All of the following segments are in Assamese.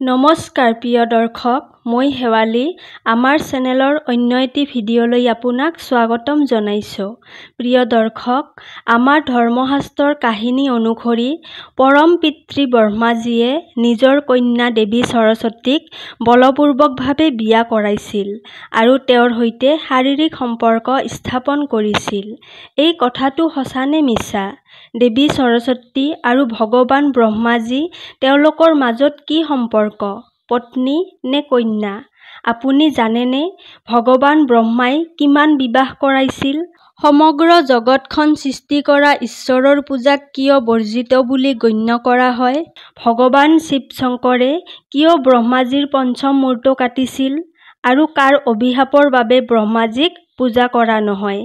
নমস্কাৰ প্ৰিয় দৰ্শক, মই শেৱালী। আমাৰ চেনেলৰ অন্য এটি ভিডিঅ'লৈ আপোনাক স্বাগতম জনাইছোঁ। প্ৰিয় দৰ্শক, আমাৰ ধৰ্মশাস্ত্ৰৰ কাহিনী অনুসৰি পৰম পিতৃ ব্ৰহ্মাজীয়ে নিজৰ কন্যা দেৱী সৰস্বতীক বলপূৰ্বকভাৱে বিয়া কৰাইছিল আৰু তেওঁৰ সৈতে শাৰীৰিক সম্পৰ্ক স্থাপন কৰিছিল। এই কথাটো সঁচা নে মিছা? দেৱী সৰস্বতী আৰু ভগৱান ব্ৰহ্মাজী তেওঁলোকৰ মাজত কি সম্পৰ্ক, পত্নী নে কন্যা? আপুনি জানেনে ভগৱান ব্ৰহ্মাই কিমান বিবাহ কৰাইছিল? সমগ্ৰ জগতখন সৃষ্টি কৰা ঈশ্বৰৰ পূজাক কিয় বৰ্জিত বুলি গণ্য কৰা হয়? ভগৱান শিৱ শংকৰে কিয় ব্ৰহ্মাজীৰ পঞ্চম মূৰটো কাটিছিল? আৰু কাৰ অভিশাপৰ বাবে ব্ৰহ্মাজীক পূজা কৰা নহয়?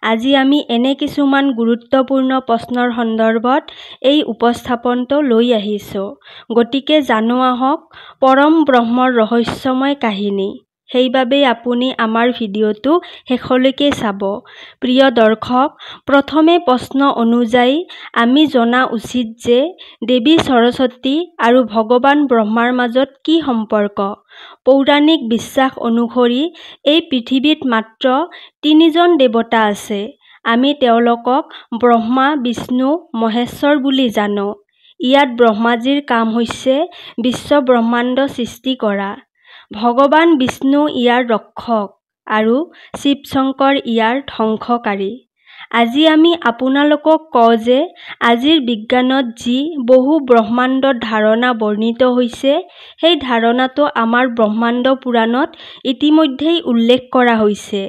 আজি আমি এনে কিছুমান গুৰুত্বপূৰ্ণ প্ৰশ্নৰ সন্দৰ্ভত এই উপস্থাপনটো লৈ আহিছোঁ। গতিকে জানো আহক পৰম ব্ৰহ্মৰ ৰহস্যময় কাহিনী। সেইবাবেই আপুনি আমাৰ ভিডিঅ'টো শেষলৈকে চাব। প্ৰিয় দৰ্শক, প্ৰথমে প্ৰশ্ন অনুযায়ী আমি জনা উচিত যে দেৱী সৰস্বতী আৰু ভগৱান ব্ৰহ্মাৰ মাজত কি সম্পৰ্ক। পৌৰাণিক বিশ্বাস অনুসৰি এই পৃথিৱীত মাত্ৰ ৩জন দেৱতা আছে। আমি তেওঁলোকক ব্ৰহ্মা, বিষ্ণু, মহেশ্বৰ বুলি জানো। ইয়াত ব্ৰহ্মাজীৰ কাম হৈছে বিশ্ব ব্ৰহ্মাণ্ড সৃষ্টি কৰা। ভগৱান বিষ্ণু ইয়াৰ ৰক্ষক আৰু শিৱ শংকৰ ইয়াৰ ধ্বংসকাৰী। আজি আমি আপোনালোকক কওঁ যে আজিৰ বিজ্ঞানত যি বহু ব্ৰহ্মাণ্ডৰ ধাৰণা বৰ্ণিত হৈছে, সেই ধাৰণাটো আমাৰ ব্ৰহ্মাণ্ড পুৰাণত ইতিমধ্যেই উল্লেখ কৰা হৈছে,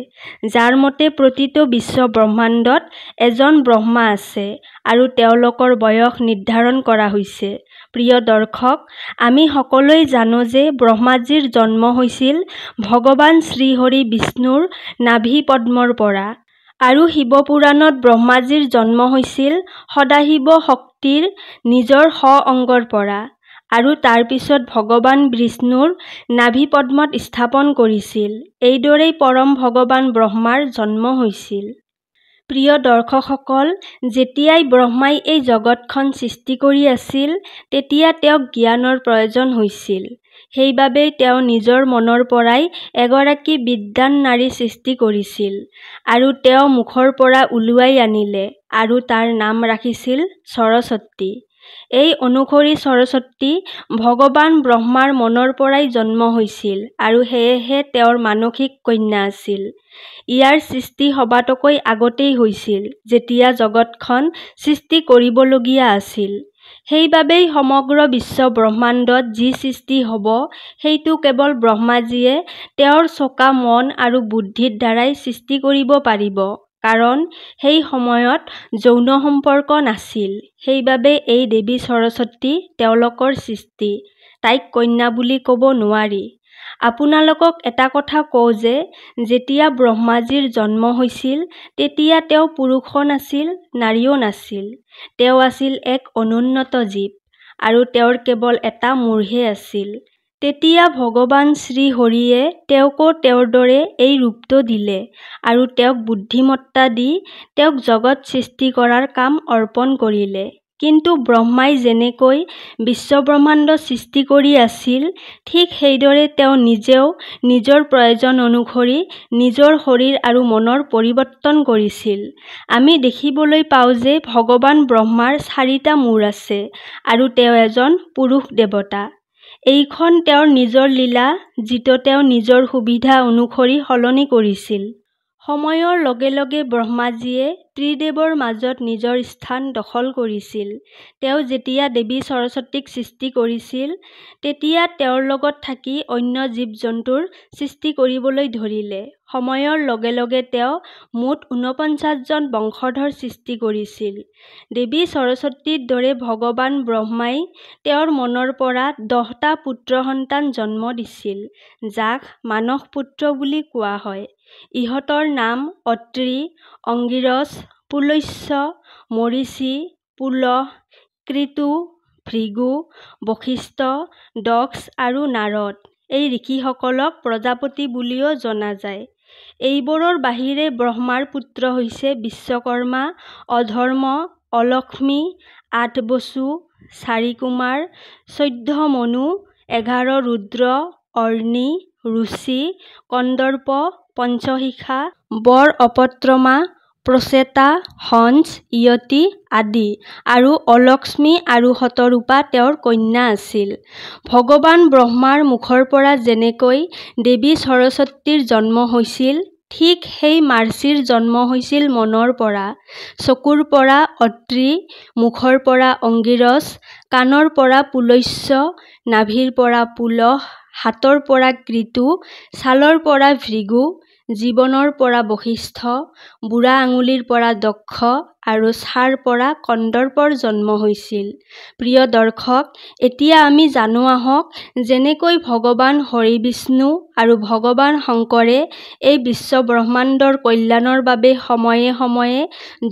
যাৰ মতে প্ৰতিটো বিশ্ব ব্ৰহ্মাণ্ডত এজন ব্ৰহ্মা আছে আৰু তেওঁলোকৰ বয়স নিৰ্ধাৰণ কৰা হৈছে। প্ৰিয় দৰ্শক, আমি সকলোৱে জানো যে ব্ৰহ্মাজীৰ জন্ম হৈছিল ভগৱান শ্ৰীহৰি বিষ্ণুৰ নাভি পদ্মৰ পৰা, আৰু শিৱপুৰাণত ব্ৰহ্মাজীৰ জন্ম হৈছিল সদাশিৱ শক্তিৰ নিজৰ অংগৰ পৰা, আৰু তাৰ পিছত ভগৱান বিষ্ণুৰ নাভি পদ্মত স্থাপন কৰিছিল। এইদৰেই পৰম ভগৱান ব্ৰহ্মাৰ জন্ম হৈছিল। প্ৰিয় দৰ্শকসকল, যেতিয়াই ব্ৰহ্মাই এই জগতখন সৃষ্টি কৰি আছিল, তেতিয়া তেওঁক জ্ঞানৰ প্ৰয়োজন হৈছিল। সেইবাবেই তেওঁ নিজৰ মনৰ পৰাই এগৰাকী বিদ্বান নাৰী সৃষ্টি কৰিছিল আৰু তেওঁ মুখৰ পৰা উলিয়াই আনিলে আৰু তাৰ নাম ৰাখিছিল সৰস্বতী। এই অনুসৰি সৰস্বতী ভগৱান ব্ৰহ্মাৰ মনৰ পৰাই জন্ম হৈছিল আৰু সেয়েহে তেওঁৰ মানসিক কন্যা আছিল। ইয়াৰ সৃষ্টি সবাতোকৈ আগতেই হৈছিল, যেতিয়া জগতখন সৃষ্টি কৰিবলগীয়া আছিল। সেইবাবেই সমগ্ৰ বিশ্ব ব্ৰহ্মাণ্ডত যি সৃষ্টি হ'ব, সেইটো কেৱল ব্ৰহ্মাজীয়ে তেওঁৰ চোকা মন আৰু বুদ্ধিৰ দ্বাৰাই সৃষ্টি কৰিব পাৰিব, কাৰণ সেই সময়ত যৌন সম্পৰ্ক নাছিল। সেইবাবে এই দেৱী সৰস্বতী তেওঁলোকৰ সৃষ্টি, তাইক কন্যা বুলি ক'ব নোৱাৰি। আপোনালোকক এটা কথা কওঁ যে যেতিয়া ব্ৰহ্মাজীৰ জন্ম হৈছিল, তেতিয়া তেওঁ পুৰুষো নাছিল, নাৰীও নাছিল। তেওঁ আছিল এক অনুন্নত জীৱ আৰু তেওঁৰ কেৱল এটা মূৰহে আছিল। তেতিয়া ভগৱান শ্ৰীহৰিয়ে তেওঁকো তেওঁৰ দৰে এই ৰূপটো দিলে আৰু তেওঁক বুদ্ধিমত্তা দি তেওঁক জগত সৃষ্টি কৰাৰ কাম অৰ্পণ কৰিলে। কিন্তু ব্ৰহ্মাই যেনেকৈ বিশ্বব্ৰহ্মাণ্ড সৃষ্টি কৰি আছিল, ঠিক সেইদৰে তেওঁ নিজেও নিজৰ প্ৰয়োজন অনুসৰি নিজৰ শৰীৰ আৰু মনৰ পৰিৱৰ্তন কৰিছিল। আমি দেখিবলৈ পাওঁ যে ভগৱান ব্ৰহ্মাৰ 4টা মূৰ আছে আৰু তেওঁ এজন পুৰুষ দেৱতা। এইখন তেওঁৰ নিজৰ লীলা, যিটো তেওঁ নিজৰ সুবিধা অনুসৰি সলনি কৰিছিল। সময়ৰ লগে লগে ব্ৰহ্মাজীয়ে ত্ৰিদেৱৰ মাজত নিজৰ স্থান দখল কৰিছিল। তেওঁ যেতিয়া দেৱী সৰস্বতীক সৃষ্টি কৰিছিল, তেতিয়া তেওঁৰ লগত থাকি অন্য জীৱ-জন্তুৰ সৃষ্টি কৰিবলৈ ধৰিলে। সময়ৰ লগে লগে তেওঁ মুঠ ৪৯জন বংশধৰ সৃষ্টি কৰিছিল। দেৱী সৰস্বতীৰ দৰে ভগৱান ব্ৰহ্মাই তেওঁৰ মনৰ পৰা 10টা পুত্ৰ সন্তান জন্ম দিছিল, যাক মানস পুত্ৰ বুলি কোৱা হয়। ইহঁতৰ নাম অত্ৰি, অংগিৰস, পুলস্ত্য, মৰীচি, পুলহ, ক্ৰীতু, ভৃগু, বশিষ্ঠ, দক্ষ আৰু নাৰদ। এই ঋষিসকলক প্ৰজাপতি বুলিও জনা যায়। এইবোৰৰ বাহিৰে ব্ৰহ্মাৰ পুত্ৰ হৈছে বিশ্বকৰ্মা, অধৰ্ম, অলক্ষ্মী, 8 বসু, 4 কুমাৰ, 14 মনু, 11 ৰুদ্ৰ, অৰ্ণি, ৰুচি, কন্দৰ্প, পঞ্চশিখা, বৰ অপত্ৰমা, প্ৰচেতা, হংস, ইয়তি আদি আৰু অলক্ষ্মী আৰু শতৰূপা তেওঁৰ কন্যা আছিল। ভগৱান ব্ৰহ্মাৰ মুখৰ পৰা যেনেকৈ দেৱী সৰস্বতীৰ জন্ম হৈছিল, ঠিক সেই মাৰ্চীৰ জন্ম হৈছিল মনৰ পৰা, চকুৰ পৰা অত্ৰি, মুখৰ পৰা অংগিৰস, কাণৰ পৰা পুলস্য, নাভিৰ পৰা পুলহ, হাতৰ পৰা কৃতু, ছালৰ পৰা ভৃগু, জীৱনৰ পৰা বশিষ্ঠ, বুঢ়া আঙুলিৰ পৰা দক্ষ আৰু ছাৰ পৰা কন্দৰ্পৰ জন্ম হৈছিল। প্ৰিয় দৰ্শক, এতিয়া আমি জানো আহক যেনেকৈ ভগৱান হৰি বিষ্ণু আৰু ভগৱান শংকৰে এই বিশ্ব ব্ৰহ্মাণ্ডৰ কল্যাণৰ বাবে সময়ে সময়ে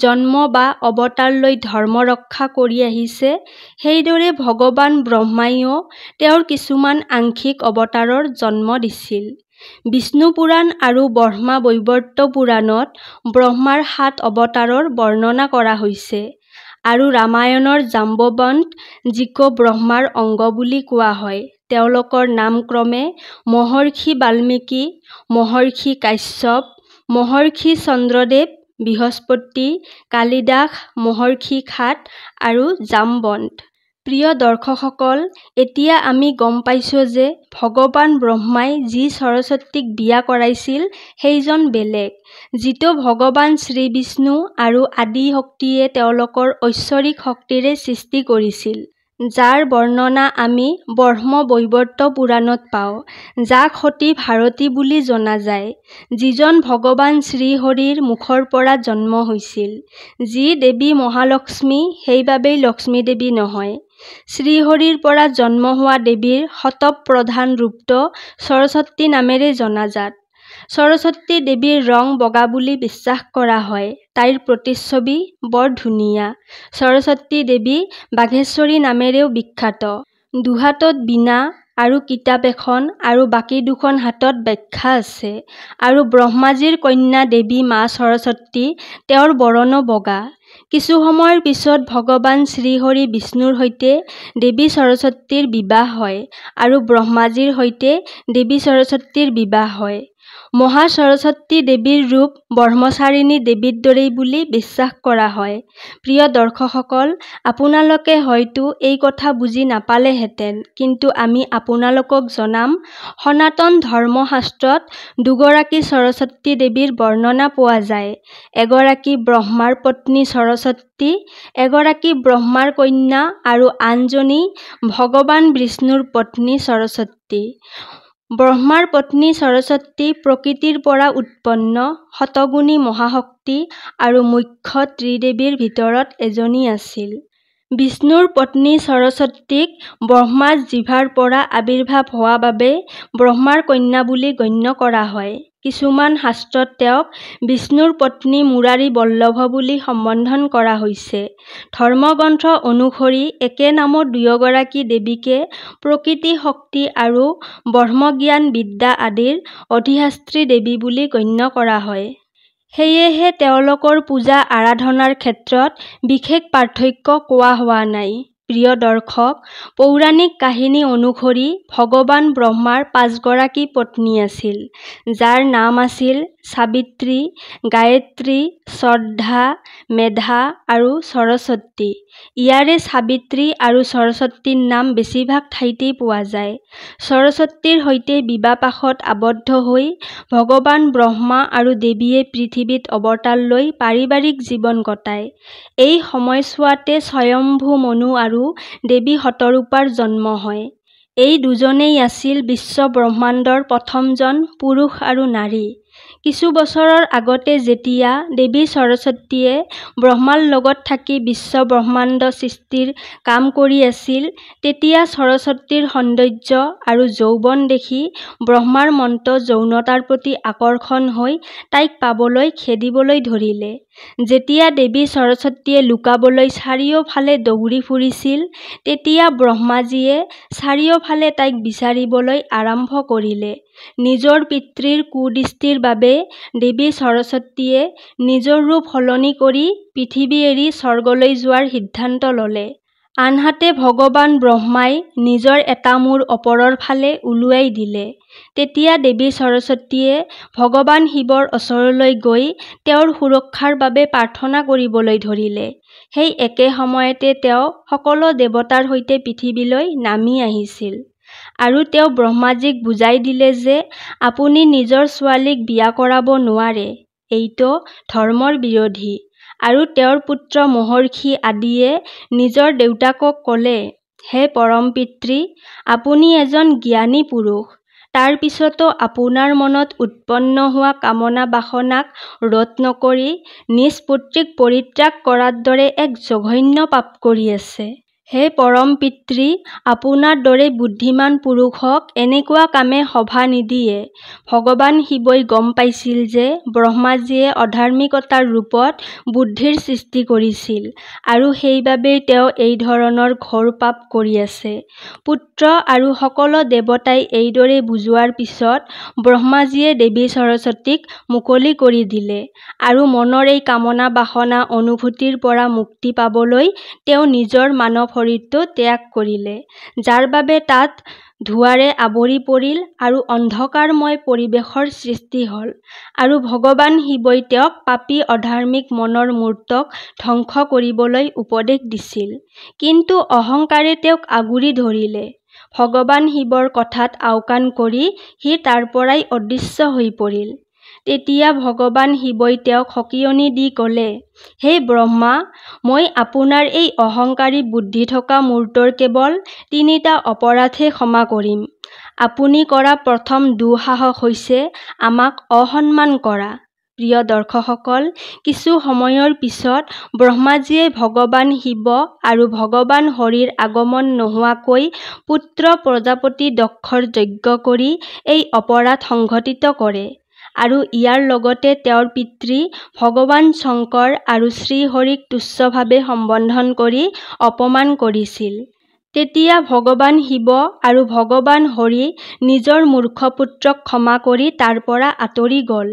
জন্ম বা অৱতাৰ লৈ ধৰ্ম ৰক্ষা কৰি আহিছে, সেইদৰে ভগৱান ব্ৰহ্মাইও তেওঁৰ কিছুমান আংশিক অৱতাৰৰ জন্ম দিছিল। বিষ্ণু পুৰাণ আৰু ব্ৰহ্মা বৈবৰ্ত পুৰাণত ব্ৰহ্মাৰ 7 অৱতাৰৰ বৰ্ণনা কৰা হৈছে আৰু ৰামায়ণৰ জাম্বৱন্ত, যিক ব্ৰহ্মাৰ অংগ বুলি কোৱা হয়, তেওঁলোকৰ নাম ক্ৰমে মহৰ্ষি বাল্মীকি, মহৰ্ষি কাশ্যপ, মহৰ্ষি চন্দ্ৰদেৱ, বৃহস্পতি, কালিদাস, মহৰ্ষি খাট আৰু জামৱন্ত। প্ৰিয় দৰ্শকসকল, এতিয়া আমি গম পাইছোঁ যে ভগৱান ব্ৰহ্মাই যি সৰস্বতীক বিয়া কৰাইছিল সেইজন বেলেগ, যিটো ভগৱান শ্ৰী বিষ্ণু আৰু আদি শক্তিয়ে তেওঁলোকৰ ঐশ্বৰিক শক্তিৰে সৃষ্টি কৰিছিল, যাৰ বৰ্ণনা আমি ব্ৰহ্ম বৈবৰ্ত পুৰাণত পাওঁ, যাক সতী ভাৰতী বুলি জনা যায়, যিজন ভগৱান শ্ৰীহৰিৰ মুখৰ পৰা জন্ম হৈছিল। যি দেৱী মহালক্ষ্মী, সেইবাবেই লক্ষ্মী দেৱী নহয়। শ্ৰীহৰিৰ পৰা জন্ম হোৱা দেৱীৰ শতপ্ৰধান ৰূপটো সৰস্বতী নামেৰে জনাজাত। সৰস্বতী দেৱীৰ ৰং বগা বুলি বিশ্বাস কৰা হয়। তাইৰ প্ৰতিচ্ছবি বৰ ধুনীয়া। সৰস্বতী দেৱী বাঘেশ্বৰী নামেৰেও বিখ্যাত। দুহাতত বীণা আৰু কিতাপ এখন আৰু বাকী দুখন হাতত ব্যাখ্যা আছে। আৰু ব্ৰহ্মাজীৰ কন্যা দেৱী মা সৰস্বতী, তেওঁৰ বৰণো বগা। কিছু সময়ৰ পিছত ভগৱান শ্ৰীহৰি বিষ্ণুৰ সৈতে দেৱী সৰস্বতীৰ বিবাহ হয় আৰু ব্ৰহ্মাজীৰ সৈতে দেৱী সৰস্বতীৰ বিবাহ হয়। মহা সৰস্বতী দেৱীৰ ৰূপ ব্ৰহ্মচাৰিণী দেৱীৰ দৰেই বুলি বিশ্বাস কৰা হয়। প্ৰিয় দৰ্শকসকল, আপোনালোকে হয়তো এই কথা বুজি নাপালেহেঁতেন, কিন্তু আমি আপোনালোকক জনাম, সনাতন ধৰ্মশাস্ত্ৰত দুগৰাকী সৰস্বতী দেৱীৰ বৰ্ণনা পোৱা যায়। এগৰাকী ব্ৰহ্মাৰ পত্নী সৰস্বতী, এগৰাকী ব্ৰহ্মাৰ কন্যা আৰু আনজনী ভগৱান বিষ্ণুৰ পত্নী সৰস্বতী। ব্ৰহ্মাৰ পত্নী সৰস্বতী প্ৰকৃতিৰ পৰা উৎপন্ন শতগুণী মহাশক্তি আৰু মুখ্য ত্ৰিদেৱীৰ ভিতৰত এজনী আছিল। বিষ্ণুৰ পত্নী সৰস্বতীক ব্ৰহ্মাৰ জিভাৰ পৰা আবিৰ্ভাৱ হোৱা বাবে ব্ৰহ্মাৰ কন্যা বুলি গণ্য কৰা হয়। কিছুমান শাস্ত্ৰত তেওঁক বিষ্ণুৰ পত্নী মুৰাৰী বল্লভ বুলি সম্বোধন কৰা হৈছে। ধৰ্মগ্ৰন্থ অনুসৰি একে নামৰ দুয়োগৰাকী দেৱীকে প্ৰকৃতি শক্তি আৰু ব্ৰহ্মজ্ঞান বিদ্যা আদিৰ অধিষ্ঠাত্ৰী দেৱী বুলি গণ্য কৰা হয়। সেয়েহে তেওঁলোকৰ পূজা আৰাধনাৰ ক্ষেত্ৰত বিশেষ পাৰ্থক্য কোৱা হোৱা নাই। প্ৰিয় দৰ্শক, পৌৰাণিক কাহিনী অনুসৰি ভগৱান ব্ৰহ্মাৰ 5 গৰাকী পত্নী আছিল, যাৰ নাম আছিল সাবিত্ৰী, গায়ত্ৰী, শ্ৰদ্ধা, মেধা আৰু সৰস্বতী। ইয়াৰে সাবিত্ৰী আৰু সৰস্বতীৰ নাম বেছিভাগ ঠাইতেই পোৱা যায়। সৰস্বতীৰ সৈতে বিবাহপাশত আবদ্ধ হৈ ভগৱান ব্ৰহ্মা আৰু দেৱীয়ে পৃথিৱীত অৱতাৰ লৈ পাৰিবাৰিক জীৱন কটায়। এই সময়ছোৱাতে স্বয়ম্ভু মনু আৰু দেৱী শতৰূপাৰ জন্ম হয়। এই দুজনেই আছিল বিশ্ব ব্ৰহ্মাণ্ডৰ প্ৰথমজন পুৰুষ আৰু নাৰী। কিছু বছৰৰ আগতে যেতিয়া দেৱী সৰস্বতীয়ে ব্ৰহ্মাৰ লগত থাকি বিশ্ব ব্ৰহ্মাণ্ড সৃষ্টিৰ কাম কৰি আছিল, তেতিয়া সৰস্বতীৰ সৌন্দৰ্য আৰু যৌৱন দেখি ব্ৰহ্মাৰ মনটো যৌনতাৰ প্ৰতি আকৰ্ষণ হৈ তাইক পাবলৈ খেদিবলৈ ধৰিলে। যেতিয়া দেৱী সৰস্বতীয়ে লুকাবলৈ চাৰিওফালে দৌৰি ফুৰিছিল, তেতিয়া ব্ৰহ্মাজীয়ে চাৰিওফালে তাইক বিচাৰিবলৈ আৰম্ভ কৰিলে। নিজৰ পিতৃৰ কুদৃষ্টিৰ বাবে দেৱী সৰস্বতীয়ে নিজৰ ৰূপ সলনি কৰি পৃথিৱী এৰি স্বৰ্গলৈ যোৱাৰ সিদ্ধান্ত ল'লে আনহাতে ভগৱান ব্ৰহ্মাই নিজৰ এটা মূৰ ওপৰৰ ফালে উলুৱাই দিলে। তেতিয়া দেৱী সৰস্বতীয়ে ভগৱান শিৱৰ ওচৰলৈ গৈ তেওঁৰ সুৰক্ষাৰ বাবে প্ৰাৰ্থনা কৰিবলৈ ধৰিলে। সেই একে সময়তে তেওঁ সকলো দেৱতাৰ সৈতে পৃথিৱীলৈ নামি আহিছিল। আৰু তেওঁ ব্ৰহ্মাজীক বুজাই দিলে যে আপুনি নিজৰ ছোৱালীক বিয়া কৰাব নোৱাৰে, এইটো ধৰ্মৰ বিৰোধী। আৰু তেওঁৰ পুত্ৰ মহৰ্ষি আদিয়ে নিজৰ দেউতাকক ক'লে, হে পৰম পিতৃ, আপুনি এজন জ্ঞানী পুৰুষ। তাৰ পিছতো আপোনাৰ মনত উৎপন্ন হোৱা কামনা বাসনাক ৰোধ নকৰি নিজ পুত্ৰীক পৰিত্যাগ কৰাৰ দৰে এক জঘন্য পাপ কৰি আছে। হে পৰম পিতৃ, আপোনাৰ দৰে বুদ্ধিমান পুৰুষক এনেকুৱা কামে শোভা নিদিয়ে। ভগৱান শিৱই গম পাইছিল যে ব্ৰহ্মাজীয়ে অধাৰ্মিকতাৰ ৰূপত বুদ্ধিৰ সৃষ্টি কৰিছিল আৰু সেইবাবেই তেওঁ এই ধৰণৰ ঘোৰ পাপ কৰি আছে। পুত্ৰ আৰু সকলো দেৱতাই এইদৰে বুজোৱাৰ পিছত ব্ৰহ্মাজীয়ে দেৱী সৰস্বতীক মুকলি কৰি দিলে আৰু মনৰ এই কামনা বাসনা অনুভূতিৰ পৰা মুক্তি পাবলৈ তেওঁ নিজৰ মানৱ শৰীৰটো ত্যাগ কৰিলে, যাৰ বাবে তাত ধোঁৱাৰে আৱৰি পৰিল আৰু অন্ধকাৰময় পৰিৱেশৰ সৃষ্টি হ'ল। আৰু ভগৱান শিৱই তেওঁক পাপী অধাৰ্মিক মনৰ মূৰ্তক ধ্বংস কৰিবলৈ উপদেশ দিছিল। কিন্তু অহংকাৰে তেওঁক আগুৰি ধৰিলে। ভগৱান শিৱৰ কথাত আওকাণ কৰি সি তাৰ পৰাই অদৃশ্য হৈ পৰিল। তেতিয়া ভগৱান শিৱই তেওঁক সকিয়নি দি ক'লে, হে ব্ৰহ্মা, মই আপোনাৰ এই অহংকাৰী বুদ্ধি থকা মূৰ্তৰ কেৱল ৩টা অপৰাধহে ক্ষমা কৰিম। আপুনি কৰা প্ৰথম দুঃসাহস হৈছে আমাক অসন্মান কৰা। প্ৰিয় দৰ্শকসকল, কিছু সময়ৰ পিছত ব্ৰহ্মাজীয়ে ভগৱান শিৱ আৰু ভগৱান হৰিৰ আগমন নোহোৱাকৈ পুত্ৰ প্ৰজাপতি দক্ষৰ যজ্ঞ কৰি এই অপৰাধ সংঘটিত কৰে আৰু ইয়াৰ লগতে তেওঁৰ পিতৃ ভগৱান শংকৰ আৰু শ্ৰীহৰিক তুচ্ছভাৱে সম্বোধন কৰি অপমান কৰিছিল। তেতিয়া ভগৱান শিৱ আৰু ভগৱান হৰি নিজৰ মূৰ্খ পুত্ৰক ক্ষমা কৰি তাৰ পৰা আঁতৰি গ'ল।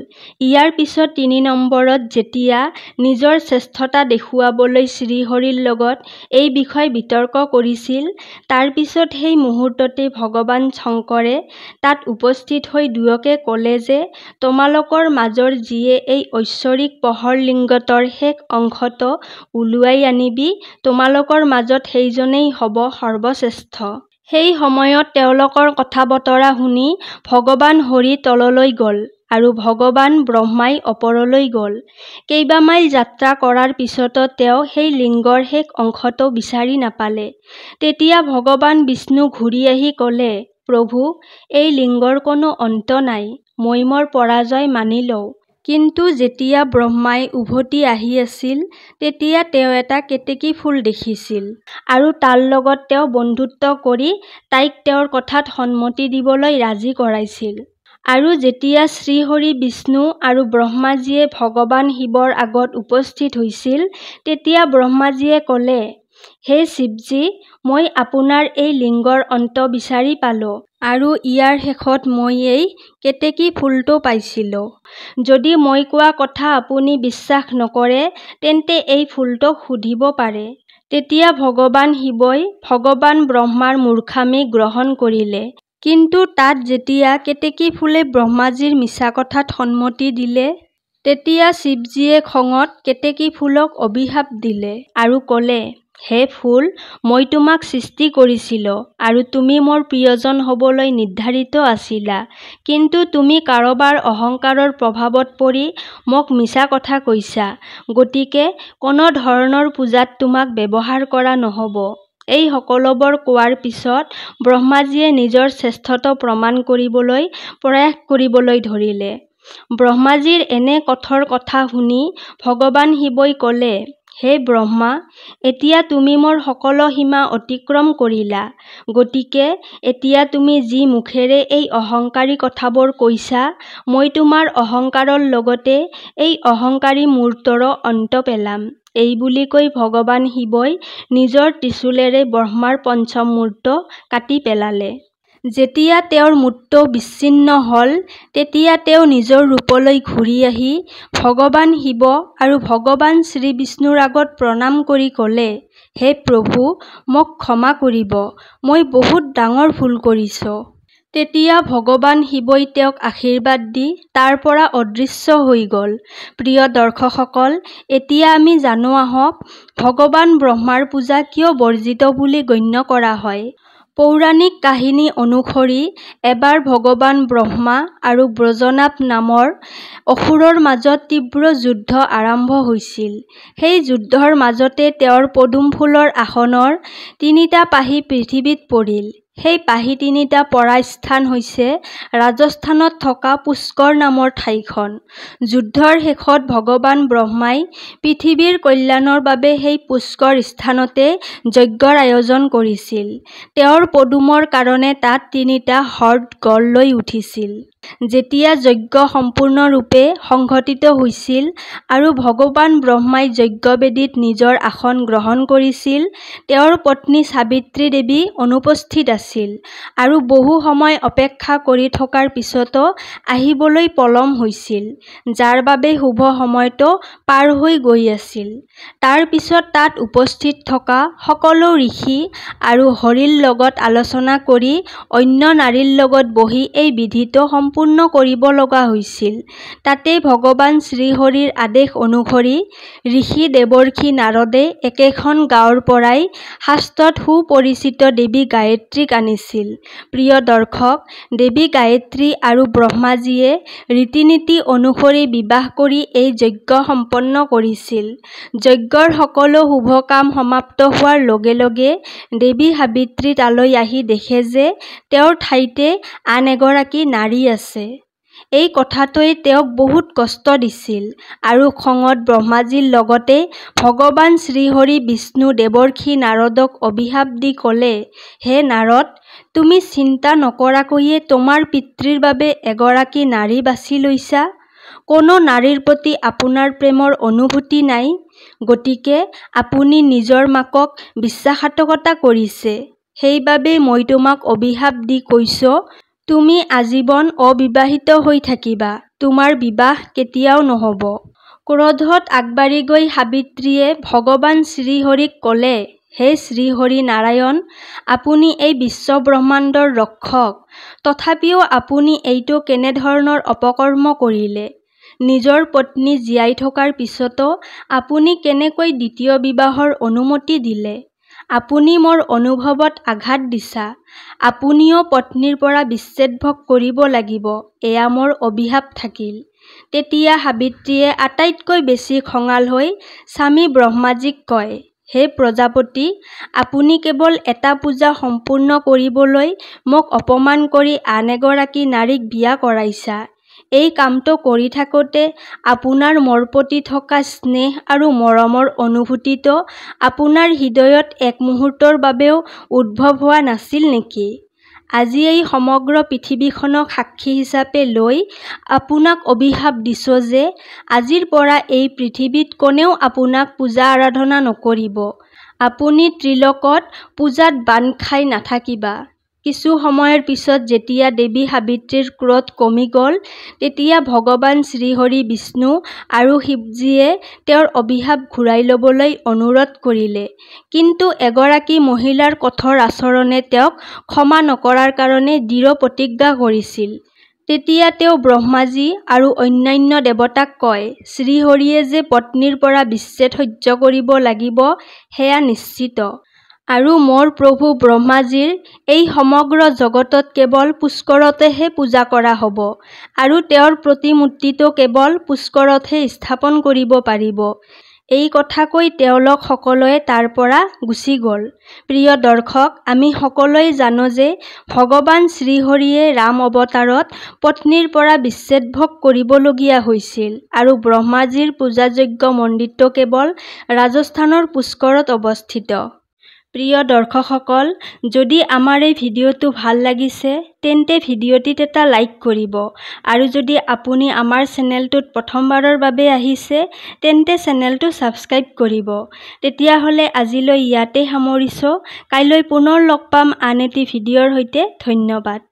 ইয়াৰ পিছত ৩ নম্বৰত যেতিয়া নিজৰ শ্ৰেষ্ঠতা দেখুৱাবলৈ শ্ৰীহৰিৰ লগত এই বিষয়ে বিতৰ্ক কৰিছিল, তাৰ পিছত সেই মুহূৰ্ততে ভগৱান শংকৰে তাত উপস্থিত হৈ দুয়োকে ক'লে যে তোমালোকৰ মাজৰ যিয়ে এই ঐশ্বৰিক পোহৰ লিংগটোৰ শেষ অংশটো উলিয়াই আনিবি, তোমালোকৰ মাজত সেইজনেই হ'ব সৰ্বশ্ৰেষ্ঠ। সেই সময়ত তেওঁলোকৰ কথা বতৰা শুনি ভগৱান হৰি তললৈ গ'ল আৰু ভগৱান ব্ৰহ্মাই ওপৰলৈ গ'ল। কেইবামাইল যাত্ৰা কৰাৰ পিছতো তেওঁ সেই লিংগৰ শেষ অংশটো বিচাৰি নাপালে। তেতিয়া ভগৱান বিষ্ণু ঘূৰি আহি ক'লে, প্ৰভু, এই লিংগৰ কোনো অন্ত নাই, মই মোৰ পৰাজয় মানি লওঁ। কিন্তু যেতিয়া ব্ৰহ্মাই উভতি আহি আছিল, তেতিয়া তেওঁ এটা কেতেকী ফুল দেখিছিল আৰু তাৰ লগত তেওঁ বন্ধুত্ব কৰি তাইক তেওঁৰ কথাত সন্মতি দিবলৈ ৰাজি কৰাইছিল। আৰু যেতিয়া শ্ৰীহৰি বিষ্ণু আৰু ব্ৰহ্মাজীয়ে ভগৱান শিৱৰ আগত উপস্থিত হৈছিল, তেতিয়া ব্ৰহ্মাজীয়ে ক'লে, হে শিৱজী, মই আপোনাৰ এই লিংগৰ অন্ত বিচাৰি পালোঁ আৰু ইয়াৰ শেষত মই এই কেতেকী ফুলটো পাইছিলোঁ। যদি মই কোৱা কথা আপুনি বিশ্বাস নকৰে, তেন্তে এই ফুলটোক সুধিব পাৰে। তেতিয়া ভগৱান শিৱই ভগৱান ব্ৰহ্মাৰ মূৰ্খামি গ্ৰহণ কৰিলে। কিন্তু তাত যেতিয়া কেতেকী ফুলে ব্ৰহ্মাজীৰ মিছা কথাত সন্মতি দিলে, তেতিয়া শিৱজীয়ে খঙত কেতেকী ফুলক অভিশাপ দিলে আৰু ক'লে, হে ফুল, মই তোমাক সৃষ্টি কৰিছিলোঁ আৰু তুমি মোৰ প্ৰিয়জন হ'বলৈ নিৰ্ধাৰিত আছিলা, কিন্তু তুমি কাৰোবাৰ অহংকাৰৰ প্ৰভাৱত পৰি মোক মিছা কথা কৈছা, গতিকে কোনো ধৰণৰ পূজাত তোমাক ব্যৱহাৰ কৰা নহ'ব। এই সকলোবোৰ কোৱাৰ পিছত ব্ৰহ্মাজীয়ে নিজৰ শ্ৰেষ্ঠত্ব প্ৰমাণ কৰিবলৈ প্ৰয়াস কৰিবলৈ ধৰিলে। ব্ৰহ্মাজীৰ এনে কঠোৰ কথা শুনি ভগৱান শিৱই ক'লে, হে ব্ৰহ্মা, এতিয়া তুমি মোৰ সকলো সীমা অতিক্ৰম কৰিলা, গতিকে এতিয়া তুমি যি মুখেৰে এই অহংকাৰী কথাবোৰ কৈছা, মই তোমাৰ অহংকাৰৰ লগতে এই অহংকাৰী মূৰ্তৰো অন্ত পেলাম। এই বুলি কৈ ভগৱান শিৱই নিজৰ ত্ৰিশূলেৰে ব্ৰহ্মাৰ পঞ্চম মূৰ্ত কাটি পেলালে। যেতিয়া তেওঁৰ মূৰটো বিচ্ছিন্ন হ'ল, তেতিয়া তেওঁ নিজৰ ৰূপলৈ ঘূৰি আহি ভগৱান শিৱ আৰু ভগৱান শ্ৰী বিষ্ণুৰ আগত প্ৰণাম কৰি ক'লে, হে প্ৰভু, মোক ক্ষমা কৰিব, মই বহুত ডাঙৰ ভুল কৰিছোঁ। তেতিয়া ভগৱান শিৱই তেওঁক আশীৰ্বাদ দি তাৰ পৰা অদৃশ্য হৈ গ'ল। প্ৰিয় দৰ্শকসকল, এতিয়া আমি জানো আহক ভগৱান ব্ৰহ্মাৰ পূজা কিয় বৰ্জিত বুলি গণ্য কৰা হয়। পৌৰাণিক কাহিনী অনুসৰি এবাৰ ভগৱান ব্ৰহ্মা আৰু ব্ৰজনাভ নামৰ অসুৰৰ মাজত তীব্ৰ যুদ্ধ আৰম্ভ হৈছিল। সেই যুদ্ধৰ মাজতে তেওঁৰ পদুম ফুলৰ আসনৰ ৩টা পাহি পৃথিৱীত পৰিল। সেই পাহি ৩টা পৰা স্থান হৈছে ৰাজস্থানত থকা পুষ্কৰ নামৰ ঠাইখন। যুদ্ধৰ শেষত ভগৱান ব্ৰহ্মাই পৃথিৱীৰ কল্যাণৰ বাবে সেই পুষ্কৰ স্থানতে যজ্ঞৰ আয়োজন কৰিছিল। তেওঁৰ পদুমৰ কাৰণে তাত ৩টা হ্ৰদ গঢ় লৈ উঠিছিল। যেতিয়া যজ্ঞ সম্পূৰ্ণৰূপে সংঘটিত হৈছিল আৰু ভগৱান ব্ৰহ্মাই যজ্ঞবেদীত নিজৰ আসন গ্ৰহণ কৰিছিল, তেওঁৰ পত্নী সাবিত্ৰী দেৱী অনুপস্থিত আছিল আৰু বহু সময় অপেক্ষা কৰি থকাৰ পিছতো আহিবলৈ পলম হৈছিল, যাৰ বাবে শুভ সময়টো পাৰ হৈ গৈ আছিল। তাৰ পিছত তাত উপস্থিত থকা সকলো ঋষি আৰু হৰিৰ লগত আলোচনা কৰি অন্য নাৰীৰ লগত বহি এই বিধিটো সম্পূৰ্ণ কৰিব লগা হৈছিল। তাতে ভগৱান শ্ৰীহৰিৰ আদেশ অনুসৰি ঋষি দেৱৰ্ষি নাৰদে একেখন গাঁৱৰ পৰাই শাস্ত্ৰত সুপৰিচিত দেৱী গায়ত্ৰীক আনিছিল। প্ৰিয় দৰ্শক, দেৱী গায়ত্ৰী আৰু ব্ৰহ্মাজীয়ে ৰীতি-নীতি অনুসৰি বিবাহ কৰি এই যজ্ঞ সম্পন্ন কৰিছিল। যজ্ঞৰ সকলো শুভ কাম সমাপ্ত হোৱাৰ লগে লগে দেৱী সাবিত্ৰী তালৈ আহি দেখে যে তেওঁৰ ঠাইতে আন এগৰাকী নাৰী আছে। এই কথাটোৱে তেওঁক বহুত কষ্ট দিছিল আৰু খঙত ব্ৰহ্মাজীৰ লগতে ভগৱান শ্ৰীহৰি বিষ্ণু দেৱৰ্ষি নাৰদক অভিশাপ দি ক'লে, হে নাৰদ, তুমি চিন্তা নকৰাকৈয়ে তোমাৰ পিতৃৰ বাবে এগৰাকী নাৰী বাছি লৈছা। কোনো নাৰীৰ প্ৰতি আপোনাৰ প্ৰেমৰ অনুভূতি নাই, গতিকে আপুনি নিজৰ মাকক বিশ্বাসঘাতকতা কৰিছে। সেইবাবে মই তোমাক অভিশাপ দি কৈছোঁ, তুমি আজীৱন অবিবাহিত হৈ থাকিবা, তোমাৰ বিবাহ কেতিয়াও নহ'ব। ক্ৰোধত আগবাঢ়ি গৈ সাবিত্ৰীয়ে ভগৱান শ্ৰীহৰিক ক'লে, হে শ্ৰীহৰি নাৰায়ণ, আপুনি এই বিশ্বব্ৰহ্মাণ্ডৰ ৰক্ষক, তথাপিও আপুনি এইটো কেনেধৰণৰ অপকৰ্ম কৰিলে? নিজৰ পত্নী জীয়াই থকাৰ পিছতো আপুনি কেনেকৈ দ্বিতীয় বিবাহৰ অনুমতি দিলে? আপুনি মোৰ অনুভৱত আঘাত দিছা। আপুনিও পত্নীৰ পৰা বিচ্ছেদভোগ কৰিব লাগিব, এয়া মোৰ অভিশাপ থাকিল। তেতিয়া সাবিত্ৰীয়ে আটাইতকৈ বেছি খঙাল হৈ স্বামী ব্ৰহ্মাজীক কয়, হে প্ৰজাপতি, আপুনি কেৱল এটা পূজা সম্পূৰ্ণ কৰিবলৈ মোক অপমান কৰি আন এগৰাকী নাৰীক বিয়া কৰাইছা। এই কামটো কৰি থাকোঁতে আপোনাৰ মোৰ প্ৰতি থকা স্নেহ আৰু মৰমৰ অনুভূতিটো আপোনাৰ হৃদয়ত এক মুহূৰ্তৰ বাবেও উদ্ভৱ হোৱা নাছিল নেকি? আজি এই সমগ্ৰ পৃথিৱীখনক সাক্ষী হিচাপে লৈ আপোনাক অভিশাপ দিছোঁ যে আজিৰ পৰা এই পৃথিৱীত কোনেও আপোনাক পূজা আৰাধনা নকৰিব। আপুনি ত্ৰিলোকত পূজাত বান্ধ খাই নাথাকিবা। কিছু সময়ৰ পিছত যেতিয়া দেৱী সাবিত্ৰীৰ ক্ৰোধ কমি গ'ল, তেতিয়া ভগৱান শ্ৰীহৰি বিষ্ণু আৰু শিৱজীয়ে তেওঁৰ অভিশাপ ঘূৰাই ল'বলৈ অনুৰোধ কৰিলে। কিন্তু এগৰাকী মহিলাৰ কঠোৰ আচৰণে তেওঁক ক্ষমা নকৰাৰ কাৰণে দৃঢ় প্ৰতিজ্ঞা কৰিছিল। তেতিয়া তেওঁ ব্ৰহ্মাজী আৰু অন্যান্য দেৱতাক কয়, শ্ৰীহৰিয়ে যে পত্নীৰ পৰা বিচ্ছেদ সহ্য কৰিব লাগিব সেয়া নিশ্চিত। আৰু মোৰ প্ৰভু ব্ৰহ্মাজীৰ এই সমগ্ৰ জগতত কেৱল পুষ্কৰতেহে পূজা কৰা হ'ব আৰু তেওঁৰ প্ৰতিমূৰ্তিটো কেৱল পুষ্কৰতহে স্থাপন কৰিব পাৰিব। এই কথা কৈ তেওঁলোক সকলোৱে তাৰ পৰা গুচি গ'ল। প্ৰিয় দৰ্শক, আমি সকলোৱে জানো যে ভগৱান শ্ৰীহৰিয়ে ৰাম অৱতাৰত পত্নীৰ পৰা বিচ্ছেদভোগ কৰিবলগীয়া হৈছিল আৰু ব্ৰহ্মাজীৰ পূজাযোগ্য মন্দিৰটো কেৱল ৰাজস্থানৰ পুষ্কৰত অৱস্থিত। প্ৰিয় দৰ্শকসকল, যদি আমাৰ এই ভিডিঅ'টো ভাল লাগিছে তেন্তে ভিডিঅ'টিত এটা লাইক কৰিব আৰু যদি আপুনি আমাৰ চেনেলটোত প্ৰথমবাৰৰ বাবে আহিছে তেন্তে চেনেলটো ছাবস্ক্ৰাইব কৰিব। তেতিয়াহ'লে আজিলৈ ইয়াতে সামৰিছোঁ। কাইলৈ পুনৰ লগ পাম আন এটি ভিডিঅ'ৰ সৈতে। ধন্যবাদ।